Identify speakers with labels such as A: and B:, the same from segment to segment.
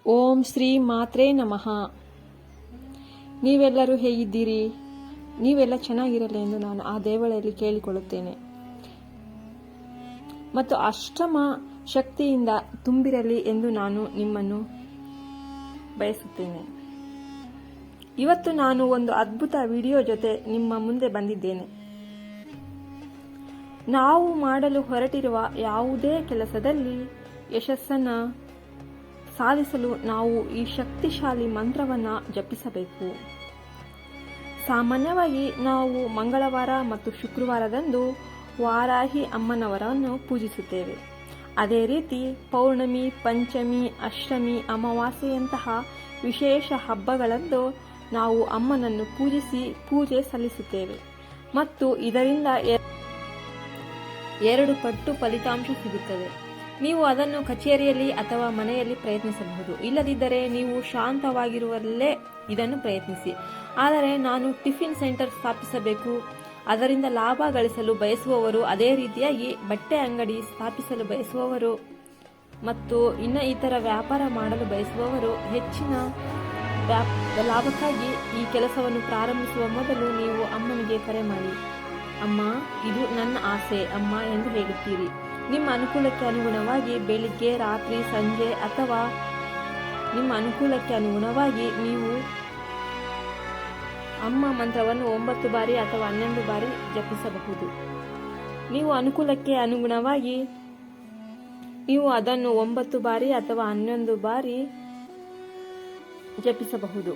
A: ಓಂ ಶ್ರೀ ಮಾತ್ರೇ ನಮಃ. ನೀವೆಲ್ಲರೂ ಹೇಗಿದ್ದೀರಿ? ನೀವೆಲ್ಲ ಚೆನ್ನಾಗಿರಲಿ ಎಂದು ನಾನು ಆ ದೇವಳಲ್ಲಿ ಕೇಳಿಕೊಳ್ಳುತ್ತೇನೆ ಮತ್ತು ಅಷ್ಟಮ ಶಕ್ತಿಯಿಂದ ತುಂಬಿರಲಿ ಎಂದು ನಾನು ನಿಮ್ಮನ್ನು ಬಯಸುತ್ತೇನೆ. ಇವತ್ತು ನಾನು ಒಂದು ಅದ್ಭುತ ವಿಡಿಯೋ ಜೊತೆ ನಿಮ್ಮ ಮುಂದೆ ಬಂದಿದ್ದೇನೆ. ನಾವು ಮಾಡಲು ಹೊರಟಿರುವ ಯಾವುದೇ ಕೆಲಸದಲ್ಲಿ ಯಶಸ್ಸನ್ನು ಸಾಧಿಸಲು ನಾವು ಈ ಶಕ್ತಿಶಾಲಿ ಮಂತ್ರವನ್ನು ಜಪಿಸಬೇಕು. ಸಾಮಾನ್ಯವಾಗಿ ನಾವು ಮಂಗಳವಾರ ಮತ್ತು ಶುಕ್ರವಾರದಂದು ವಾರಾಹಿ ಅಮ್ಮನವರನ್ನು ಪೂಜಿಸುತ್ತೇವೆ. ಅದೇ ರೀತಿ ಪೌರ್ಣಮಿ, ಪಂಚಮಿ, ಅಷ್ಟಮಿ, ಅಮಾವಾಸ್ಯೆಯಂತಹ ವಿಶೇಷ ಹಬ್ಬಗಳಂದು ನಾವು ಅಮ್ಮನನ್ನು ಪೂಜಿಸಿ ಪೂಜೆ ಸಲ್ಲಿಸುತ್ತೇವೆ ಮತ್ತು ಇದರಿಂದ 2 ಪಟ್ಟು ಫಲಿತಾಂಶ ಸಿಗುತ್ತದೆ. ನೀವು ಅದನ್ನು ಕಚೇರಿಯಲ್ಲಿ ಅಥವಾ ಮನೆಯಲ್ಲಿ ಪ್ರಯತ್ನಿಸಬಹುದು. ಇಲ್ಲದಿದ್ದರೆ ನೀವು ಶಾಂತವಾಗಿರುವಲ್ಲೇ ಇದನ್ನು ಪ್ರಯತ್ನಿಸಿ. ಆದರೆ ನಾನು ಟಿಫಿನ್ ಸೆಂಟರ್ ಸ್ಥಾಪಿಸಬೇಕು, ಅದರಿಂದ ಲಾಭ ಗಳಿಸಲು ಬಯಸುವವರು, ಅದೇ ರೀತಿಯಾಗಿ ಬಟ್ಟೆ ಅಂಗಡಿ ಸ್ಥಾಪಿಸಲು ಬಯಸುವವರು ಮತ್ತು ಇತರ ವ್ಯಾಪಾರ ಮಾಡಲು ಬಯಸುವವರು ಹೆಚ್ಚಿನ ಲಾಭಕ್ಕಾಗಿ ಈ ಕೆಲಸವನ್ನು ಪ್ರಾರಂಭಿಸುವ ಮೊದಲು ನೀವು ಅಮ್ಮನಿಗೆ ಕರೆ ಮಾಡಿ. ಅಮ್ಮ, ಇದು ನನ್ನ ಆಸೆ ಅಮ್ಮ ಎಂದು ಹೇಳುತ್ತೀರಿ. ನಿಮ್ಮ ಅನುಕೂಲಕ್ಕೆ ಅನುಗುಣವಾಗಿ ಬೆಳಿಗ್ಗೆ, ರಾತ್ರಿ, ಸಂಜೆ ಅಥವಾ ನಿಮ್ಮ ಅನುಕೂಲಕ್ಕೆ ಅನುಗುಣವಾಗಿ ನೀವು ಅಮ್ಮ ಮಂತ್ರವನ್ನು 9 ಬಾರಿ ಅಥವಾ 11 ಬಾರಿ ಜಪಿಸಬಹುದು. ನೀವು ಅನುಕೂಲಕ್ಕೆ ಅನುಗುಣವಾಗಿ ನೀವು ಅದನ್ನು 9 ಬಾರಿ ಅಥವಾ 11 ಬಾರಿ ಜಪಿಸಬಹುದು.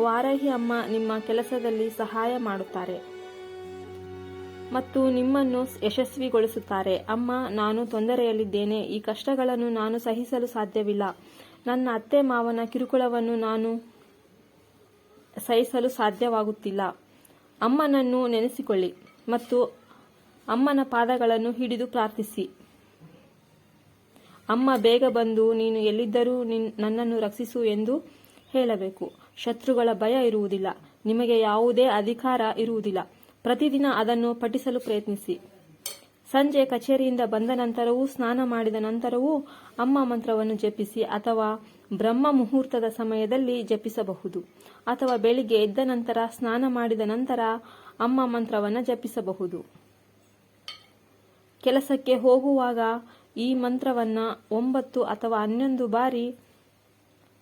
A: ವಾರಾಹಿ ಅಮ್ಮ ನಿಮ್ಮ ಕೆಲಸದಲ್ಲಿ ಸಹಾಯ ಮಾಡುತ್ತಾರೆ ಮತ್ತು ನಿಮ್ಮನ್ನು ಯಶಸ್ವಿಗೊಳಿಸುತ್ತಾರೆ. ಅಮ್ಮ, ನಾನು ತೊಂದರೆಯಲ್ಲಿದ್ದೇನೆ. ಈ ಕಷ್ಟಗಳನ್ನು ನಾನು ಸಹಿಸಲು ಸಾಧ್ಯವಿಲ್ಲ. ನನ್ನ ಅತ್ತೆ ಮಾವನ ಕಿರುಕುಳವನ್ನು ನಾನು ಸಹಿಸಲು ಸಾಧ್ಯವಾಗುತ್ತಿಲ್ಲ. ಅಮ್ಮನನ್ನು ನೆನೆಸಿಕೊಳ್ಳಿ ಮತ್ತು ಅಮ್ಮನ ಪಾದಗಳನ್ನು ಹಿಡಿದು ಪ್ರಾರ್ಥಿಸಿ. ಅಮ್ಮ, ಬೇಗ ಬಂದು ನೀನು ಎಲ್ಲಿದ್ದರೂ ನನ್ನನ್ನು ರಕ್ಷಿಸು ಎಂದು ಹೇಳಬೇಕು. ಶತ್ರುಗಳ ಭಯ ಇರುವುದಿಲ್ಲ. ನಿಮಗೆ ಯಾವುದೇ ಅಧಿಕಾರ ಇರುವುದಿಲ್ಲ. ಪ್ರತಿದಿನ ಅದನ್ನು ಪಠಿಸಲು ಪ್ರಯತ್ನಿಸಿ. ಸಂಜೆ ಕಚೇರಿಯಿಂದ ಬಂದ ನಂತರವೂ ಸ್ನಾನ ಮಾಡಿದ ನಂತರವೂ ಅಮ್ಮ ಮಂತ್ರವನ್ನು ಜಪಿಸಿ ಅಥವಾ ಬ್ರಹ್ಮ ಮುಹೂರ್ತದ ಸಮಯದಲ್ಲಿ ಜಪಿಸಬಹುದು ಅಥವಾ ಬೆಳಿಗ್ಗೆ ಎದ್ದ ನಂತರ ಸ್ನಾನ ಮಾಡಿದ ನಂತರ ಅಮ್ಮ ಮಂತ್ರವನ್ನು ಜಪಿಸಬಹುದು. ಕೆಲಸಕ್ಕೆ ಹೋಗುವಾಗ ಈ ಮಂತ್ರವನ್ನು 9 ಅಥವಾ 11 ಬಾರಿ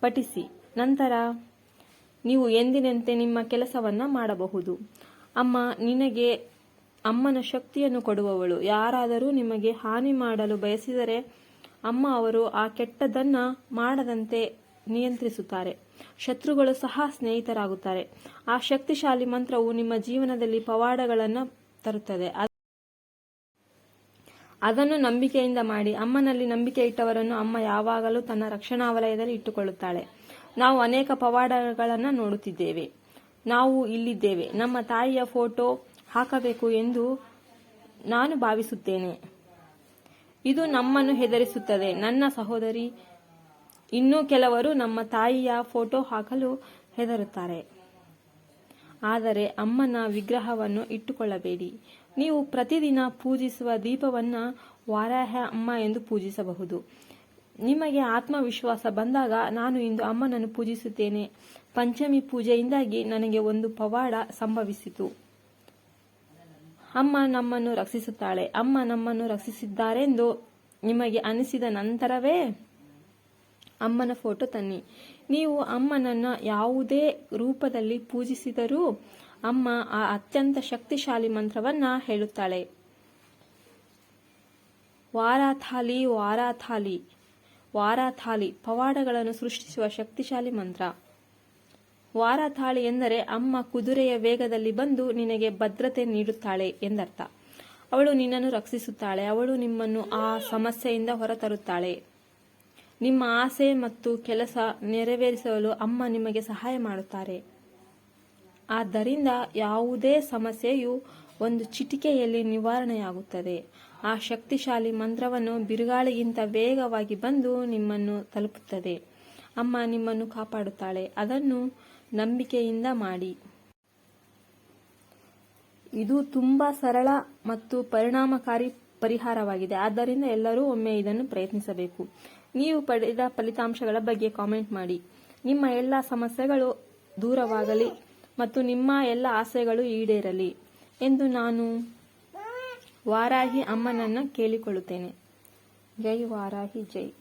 A: ಪಠಿಸಿ. ನಂತರ ನೀವು ಎಂದಿನಂತೆ ನಿಮ್ಮ ಕೆಲಸವನ್ನು ಮಾಡಬಹುದು. ಅಮ್ಮ ನಿನಗೆ ಅಮ್ಮನ ಶಕ್ತಿಯನ್ನು ಕೊಡುವವಳು. ಯಾರಾದರೂ ನಿಮಗೆ ಹಾನಿ ಮಾಡಲು ಬಯಸಿದರೆ ಅಮ್ಮ ಅವರು ಆ ಕೆಟ್ಟದ್ದನ್ನು ಮಾಡದಂತೆ ನಿಯಂತ್ರಿಸುತ್ತಾರೆ. ಶತ್ರುಗಳು ಸಹ ಸ್ನೇಹಿತರಾಗುತ್ತಾರೆ. ಆ ಶಕ್ತಿಶಾಲಿ ಮಂತ್ರವು ನಿಮ್ಮ ಜೀವನದಲ್ಲಿ ಪವಾಡಗಳನ್ನು ತರುತ್ತದೆ. ಅದನ್ನು ನಂಬಿಕೆಯಿಂದ ಮಾಡಿ. ಅಮ್ಮನಲ್ಲಿ ನಂಬಿಕೆ ಇಟ್ಟವರನ್ನು ಅಮ್ಮ ಯಾವಾಗಲೂ ತನ್ನ ರಕ್ಷಣಾ ವಲಯದಲ್ಲಿ ಇಟ್ಟುಕೊಳ್ಳುತ್ತಾಳೆ. ನಾವು ಅನೇಕ ಪವಾಡಗಳನ್ನು ನೋಡುತ್ತಿದ್ದೇವೆ. ನಾವು ಇಲ್ಲಿದ್ದೇವೆ. ನಮ್ಮ ತಾಯಿಯ ಫೋಟೋ ಹಾಕಬೇಕು ಎಂದು ನಾನು ಭಾವಿಸುತ್ತೇನೆ. ಇದು ನಮ್ಮನ್ನು ಹೆದರಿಸುತ್ತದೆ. ನನ್ನ ಸಹೋದರಿ ಇನ್ನೂ ಕೆಲವರು ನಮ್ಮ ತಾಯಿಯ ಫೋಟೋ ಹಾಕಲು ಹೆದರುತ್ತಾರೆ. ಆದರೆ ಅಮ್ಮನ ವಿಗ್ರಹವನ್ನು ಇಟ್ಟುಕೊಳ್ಳಬೇಡಿ. ನೀವು ಪ್ರತಿದಿನ ಪೂಜಿಸುವ ದೀಪವನ್ನು ವಾರಾಹಿ ಅಮ್ಮ ಎಂದು ಪೂಜಿಸಬಹುದು. ನಿಮಗೆ ಆತ್ಮವಿಶ್ವಾಸ ಬಂದಾಗ, ನಾನು ಇಂದು ಅಮ್ಮನನ್ನು ಪೂಜಿಸುತ್ತೇನೆ. ಪಂಚಮಿ ಪೂಜೆಯಿಂದಾಗಿ ನನಗೆ ಒಂದು ಪವಾಡ ಸಂಭವಿಸಿತು. ಅಮ್ಮ ನಮ್ಮನ್ನು ರಕ್ಷಿಸುತ್ತಾಳೆ. ಅಮ್ಮ ನಮ್ಮನ್ನು ರಕ್ಷಿಸಿದ್ದಾರೆಂದು ನಿಮಗೆ ಅನಿಸಿದ ನಂತರವೇ ಅಮ್ಮನ ಫೋಟೋ ತನ್ನಿ. ನೀವು ಅಮ್ಮನನ್ನು ಯಾವುದೇ ರೂಪದಲ್ಲಿ ಪೂಜಿಸಿದರೂ ಅಮ್ಮ ಆ ಅತ್ಯಂತ ಶಕ್ತಿಶಾಲಿ ಮಂತ್ರವನ್ನು ಹೇಳುತ್ತಾಳೆ. ವಾರಾಥಾಲಿ ವಾರಾಥಾಲಿ ವಾರಾಥಾಲಿ ಪವಾಡಗಳನ್ನು ಸೃಷ್ಟಿಸುವ ಶಕ್ತಿಶಾಲಿ ಮಂತ್ರ. ವಾರಾಥಾಲಿ ಎಂದರೆ ಅಮ್ಮ ಕುದುರೆಯ ವೇಗದಲ್ಲಿ ಬಂದು ನಿನಗೆ ಭದ್ರತೆ ನೀಡುತ್ತಾಳೆ ಎಂದರ್ಥ. ಅವಳು ನಿನ್ನನ್ನು ರಕ್ಷಿಸುತ್ತಾಳೆ. ಅವಳು ನಿಮ್ಮನ್ನು ಆ ಸಮಸ್ಯೆಯಿಂದ ಹೊರತರುತ್ತಾಳೆ. ನಿಮ್ಮ ಆಸೆ ಮತ್ತು ಕೆಲಸ ನೆರವೇರಿಸಲು ಅಮ್ಮ ನಿಮಗೆ ಸಹಾಯ ಮಾಡುತ್ತಾರೆ. ಆದ್ದರಿಂದ ಯಾವುದೇ ಸಮಸ್ಯೆಯು ಒಂದು ಚಿಟಿಕೆಯಲ್ಲಿ ನಿವಾರಣೆಯಾಗುತ್ತದೆ. ಆ ಶಕ್ತಿಶಾಲಿ ಮಂತ್ರವನ್ನು ಬಿರುಗಾಳಿಗಿಂತ ವೇಗವಾಗಿ ಬಂದು ನಿಮ್ಮನ್ನು ತಲುಪುತ್ತದೆ. ಅಮ್ಮ ನಿಮ್ಮನ್ನು ಕಾಪಾಡುತ್ತಾಳೆ. ಅದನ್ನು ನಂಬಿಕೆಯಿಂದ ಮಾಡಿ. ಇದು ತುಂಬಾ ಸರಳ ಮತ್ತು ಪರಿಣಾಮಕಾರಿ ಪರಿಹಾರವಾಗಿದೆ. ಆದ್ದರಿಂದ ಎಲ್ಲರೂ ಒಮ್ಮೆ ಇದನ್ನು ಪ್ರಯತ್ನಿಸಬೇಕು. ನೀವು ಪಡೆದ ಫಲಿತಾಂಶಗಳ ಬಗ್ಗೆ ಕಾಮೆಂಟ್ ಮಾಡಿ. ನಿಮ್ಮ ಎಲ್ಲ ಸಮಸ್ಯೆಗಳು ದೂರವಾಗಲಿ ಮತ್ತು ನಿಮ್ಮ ಎಲ್ಲ ಆಸೆಗಳು ಈಡೇರಲಿ ಎಂದು ನಾನು ವಾರಾಹಿ ಅಮ್ಮನನ್ನ ಕೇಳಿಕೊಳ್ಳುತ್ತೇನೆ. ಜೈ ವಾರಾಹಿ ಜೈ.